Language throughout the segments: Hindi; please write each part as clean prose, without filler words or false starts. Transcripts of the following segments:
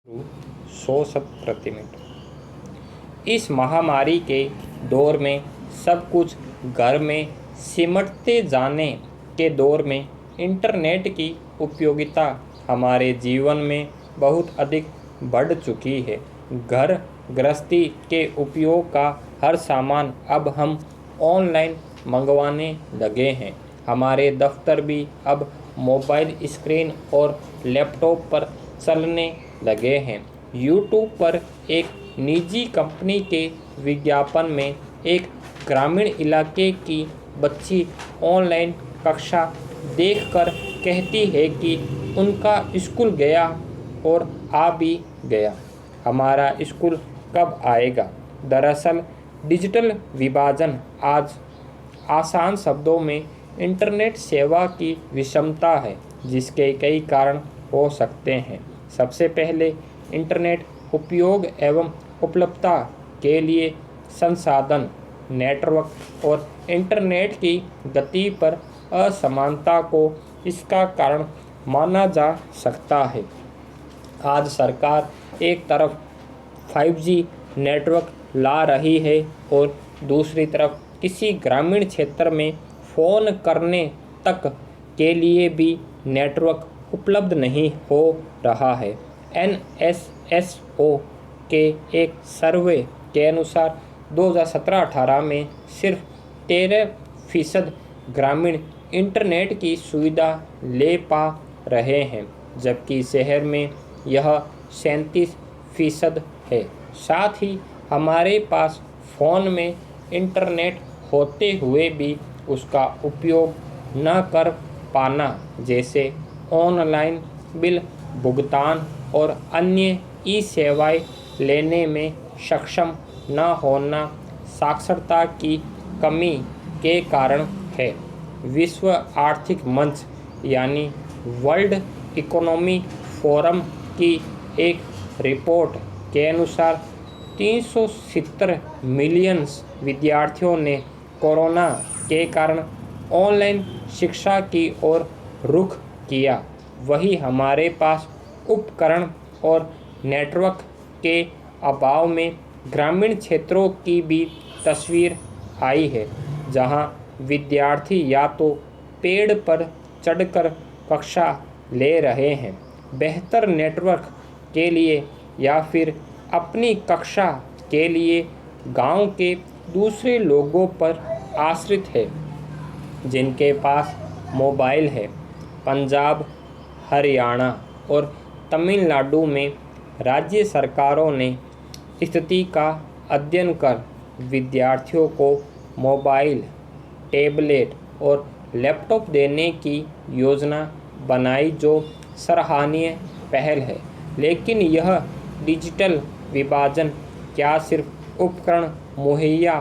100 शब्द प्रति मिनट। इस महामारी के दौर में सब कुछ घर में सिमटते जाने के दौर में इंटरनेट की उपयोगिता हमारे जीवन में बहुत अधिक बढ़ चुकी है। घर गृहस्थी के उपयोग का हर सामान अब हम ऑनलाइन मंगवाने लगे हैं। हमारे दफ्तर भी अब मोबाइल स्क्रीन और लैपटॉप पर चलने लगे हैं। यूट्यूब पर एक निजी कंपनी के विज्ञापन में एक ग्रामीण इलाके की बच्ची ऑनलाइन कक्षा देखकर कहती है कि उनका स्कूल गया और आ भी गया, हमारा स्कूल कब आएगा। दरअसल डिजिटल विभाजन आज आसान शब्दों में इंटरनेट सेवा की विषमता है, जिसके कई कारण हो सकते हैं। सबसे पहले इंटरनेट उपयोग एवं उपलब्धता के लिए संसाधन, नेटवर्क और इंटरनेट की गति पर असमानता को इसका कारण माना जा सकता है। आज सरकार एक तरफ 5G नेटवर्क ला रही है और दूसरी तरफ किसी ग्रामीण क्षेत्र में फ़ोन करने तक के लिए भी नेटवर्क उपलब्ध नहीं हो रहा है। NSSO के एक सर्वे के अनुसार 2017-18 में सिर्फ 13% ग्रामीण इंटरनेट की सुविधा ले पा रहे हैं, जबकि शहर में यह 37% है। साथ ही हमारे पास फ़ोन में इंटरनेट होते हुए भी उसका उपयोग न कर पाना, जैसे ऑनलाइन बिल भुगतान और अन्य ई-सेवाएं लेने में सक्षम न होना, साक्षरता की कमी के कारण है। विश्व आर्थिक मंच यानी वर्ल्ड इकोनॉमिक फोरम की एक रिपोर्ट के अनुसार 370 मिलियन विद्यार्थियों ने कोरोना के कारण ऑनलाइन शिक्षा की ओर रुख किया। वहीं हमारे पास उपकरण और नेटवर्क के अभाव में ग्रामीण क्षेत्रों की भी तस्वीर आई है, जहां विद्यार्थी या तो पेड़ पर चढ़कर कक्षा ले रहे हैं, बेहतर नेटवर्क के लिए या फिर अपनी कक्षा के लिए गांव के दूसरे लोगों पर आश्रित है जिनके पास मोबाइल है। पंजाब, हरियाणा और तमिलनाडु में राज्य सरकारों ने स्थिति का अध्ययन कर विद्यार्थियों को मोबाइल, टैबलेट और लैपटॉप देने की योजना बनाई, जो सराहनीय पहल है। लेकिन यह डिजिटल विभाजन क्या सिर्फ उपकरण मुहैया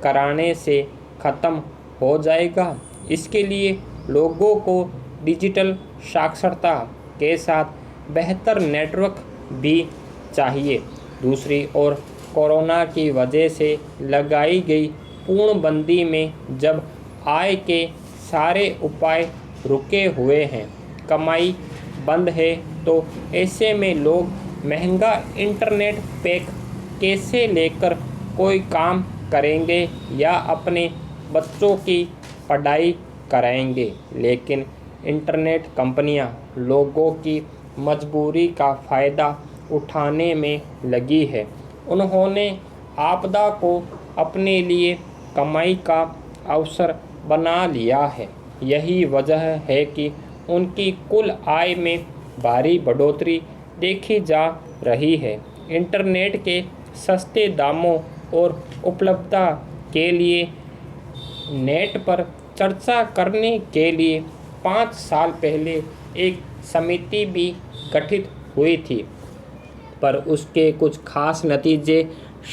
कराने से ख़त्म हो जाएगा? इसके लिए लोगों को डिजिटल साक्षरता के साथ बेहतर नेटवर्क भी चाहिए। दूसरी ओर कोरोना की वजह से लगाई गई पूर्णबंदी में जब आय के सारे उपाय रुके हुए हैं, कमाई बंद है, तो ऐसे में लोग महंगा इंटरनेट पैक कैसे लेकर कोई काम करेंगे या अपने बच्चों की पढ़ाई कराएंगे। लेकिन इंटरनेट कंपनियां लोगों की मजबूरी का फ़ायदा उठाने में लगी है। उन्होंने आपदा को अपने लिए कमाई का अवसर बना लिया है। यही वजह है कि उनकी कुल आय में भारी बढ़ोतरी देखी जा रही है। इंटरनेट के सस्ते दामों और उपलब्धता के लिए नेट पर चर्चा करने के लिए 5 साल पहले एक समिति भी गठित हुई थी, पर उसके कुछ खास नतीजे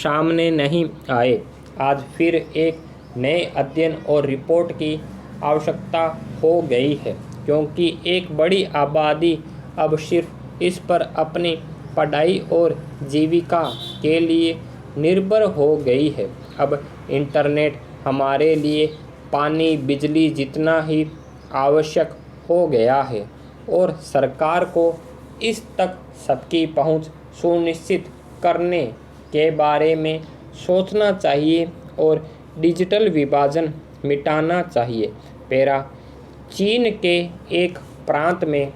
सामने नहीं आए। आज फिर एक नए अध्ययन और रिपोर्ट की आवश्यकता हो गई है, क्योंकि एक बड़ी आबादी अब सिर्फ इस पर अपनी पढ़ाई और जीविका के लिए निर्भर हो गई है। अब इंटरनेट हमारे लिए पानी, बिजली जितना ही आवश्यक हो गया है और सरकार को इस तक सबकी पहुंच सुनिश्चित करने के बारे में सोचना चाहिए और डिजिटल विभाजन मिटाना चाहिए। पैरा चीन के एक प्रांत में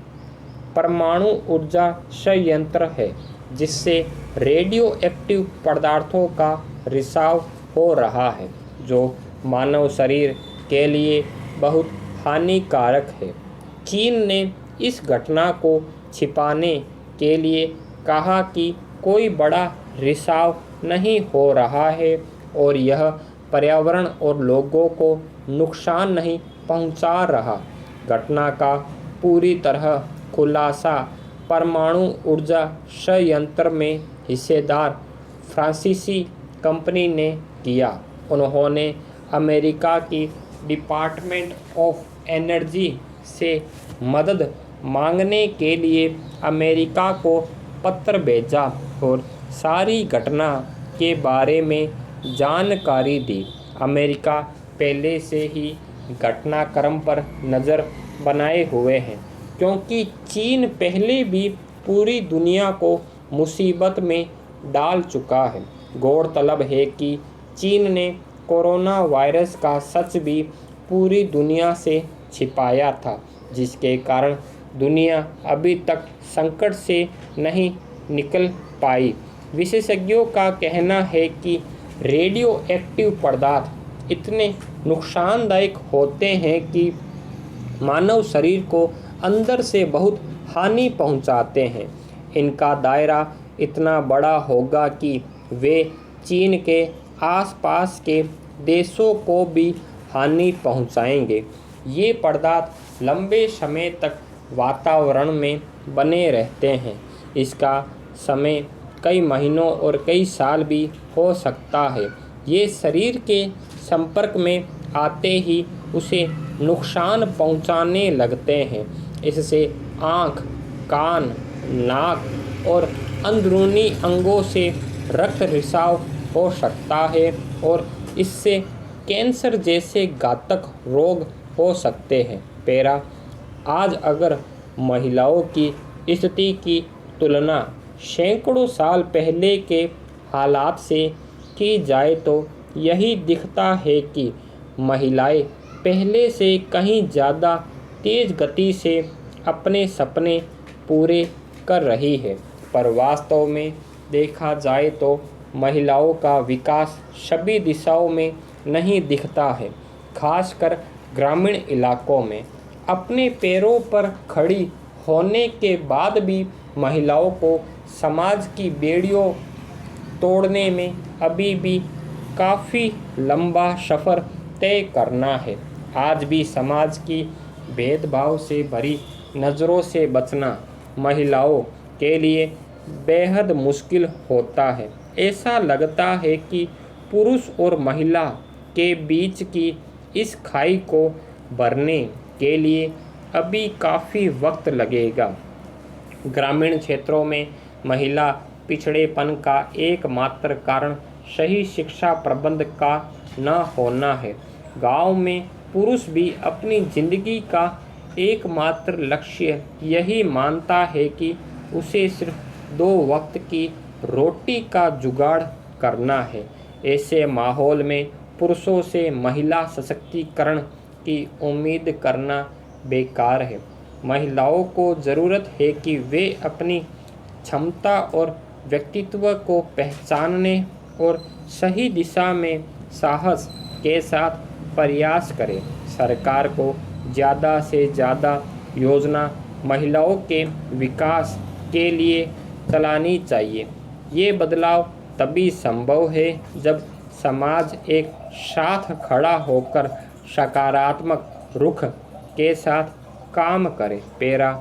परमाणु ऊर्जा संयंत्र है जिससे रेडियो एक्टिव पदार्थों का रिसाव हो रहा है जो मानव शरीर के लिए बहुत हानिकारक है। चीन ने इस घटना को छिपाने के लिए कहा कि कोई बड़ा रिसाव नहीं हो रहा है और यह पर्यावरण और लोगों को नुकसान नहीं पहुंचा रहा। घटना का पूरी तरह खुलासा परमाणु ऊर्जा संयंत्र में हिस्सेदार फ्रांसीसी कंपनी ने किया। उन्होंने अमेरिका की डिपार्टमेंट ऑफ एनर्जी से मदद मांगने के लिए अमेरिका को पत्र भेजा और सारी घटना के बारे में जानकारी दी। अमेरिका पहले से ही घटनाक्रम पर नज़र बनाए हुए हैं क्योंकि चीन पहले भी पूरी दुनिया को मुसीबत में डाल चुका है। गौरतलब है कि चीन ने कोरोना वायरस का सच भी पूरी दुनिया से छिपाया था जिसके कारण दुनिया अभी तक संकट से नहीं निकल पाई। विशेषज्ञों का कहना है कि रेडियो एक्टिव पदार्थ इतने नुकसानदायक होते हैं कि मानव शरीर को अंदर से बहुत हानि पहुंचाते हैं। इनका दायरा इतना बड़ा होगा कि वे चीन के आसपास के देशों को भी हानि पहुंचाएंगे। ये पदार्थ लंबे समय तक वातावरण में बने रहते हैं। इसका समय कई महीनों और कई साल भी हो सकता है। ये शरीर के संपर्क में आते ही उसे नुकसान पहुंचाने लगते हैं। इससे आँख, कान, नाक और अंदरूनी अंगों से रक्त रिसाव हो सकता है और इससे कैंसर जैसे घातक रोग हो सकते हैं। पैरा आज अगर महिलाओं की स्थिति की तुलना सैकड़ों साल पहले के हालात से की जाए तो यही दिखता है कि महिलाएं पहले से कहीं ज़्यादा तेज़ गति से अपने सपने पूरे कर रही है। पर वास्तव में देखा जाए तो महिलाओं का विकास सभी दिशाओं में नहीं दिखता है। खासकर ग्रामीण इलाकों में अपने पैरों पर खड़ी होने के बाद भी महिलाओं को समाज की बेड़ियों तोड़ने में अभी भी काफ़ी लंबा सफ़र तय करना है। आज भी समाज की भेदभाव से भरी नज़रों से बचना महिलाओं के लिए बेहद मुश्किल होता है। ऐसा लगता है कि पुरुष और महिला के बीच की इस खाई को भरने के लिए अभी काफ़ी वक्त लगेगा। ग्रामीण क्षेत्रों में महिला पिछड़ेपन का एकमात्र कारण सही शिक्षा प्रबंध का न होना है। गांव में पुरुष भी अपनी जिंदगी का एकमात्र लक्ष्य यही मानता है कि उसे सिर्फ 2 वक्त की रोटी का जुगाड़ करना है। ऐसे माहौल में पुरुषों से महिला सशक्तिकरण की उम्मीद करना बेकार है। महिलाओं को ज़रूरत है कि वे अपनी क्षमता और व्यक्तित्व को पहचानने और सही दिशा में साहस के साथ प्रयास करें। सरकार को ज़्यादा से ज़्यादा योजना महिलाओं के विकास के लिए चलानी चाहिए। ये बदलाव तभी संभव है जब समाज एक साथ खड़ा होकर सकारात्मक रुख के साथ काम करे। पैरा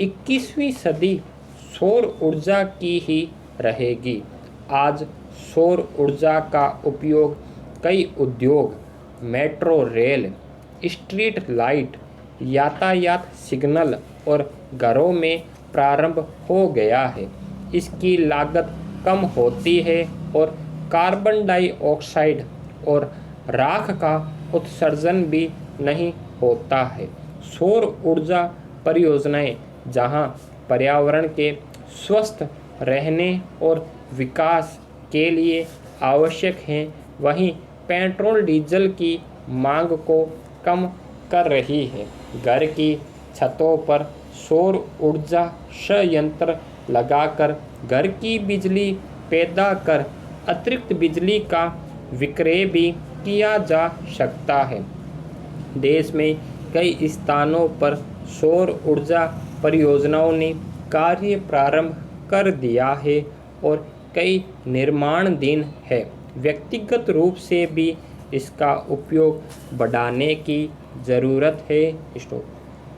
21वीं सदी सौर ऊर्जा की ही रहेगी। आज सौर ऊर्जा का उपयोग कई उद्योग, मेट्रो रेल, स्ट्रीट लाइट, यातायात सिग्नल और घरों में प्रारंभ हो गया है। इसकी लागत कम होती है और कार्बन डाइऑक्साइड और राख का उत्सर्जन भी नहीं होता है। सौर ऊर्जा परियोजनाएं जहां पर्यावरण के स्वस्थ रहने और विकास के लिए आवश्यक हैं, वहीं पेट्रोल डीजल की मांग को कम कर रही है। घर की छतों पर सौर ऊर्जा संयंत्र लगाकर घर की बिजली पैदा कर अतिरिक्त बिजली का विक्रय भी किया जा सकता है। देश में कई स्थानों पर सौर ऊर्जा परियोजनाओं ने कार्य प्रारंभ कर दिया है और कई निर्माणाधीन है। व्यक्तिगत रूप से भी इसका उपयोग बढ़ाने की ज़रूरत है। स्टॉप।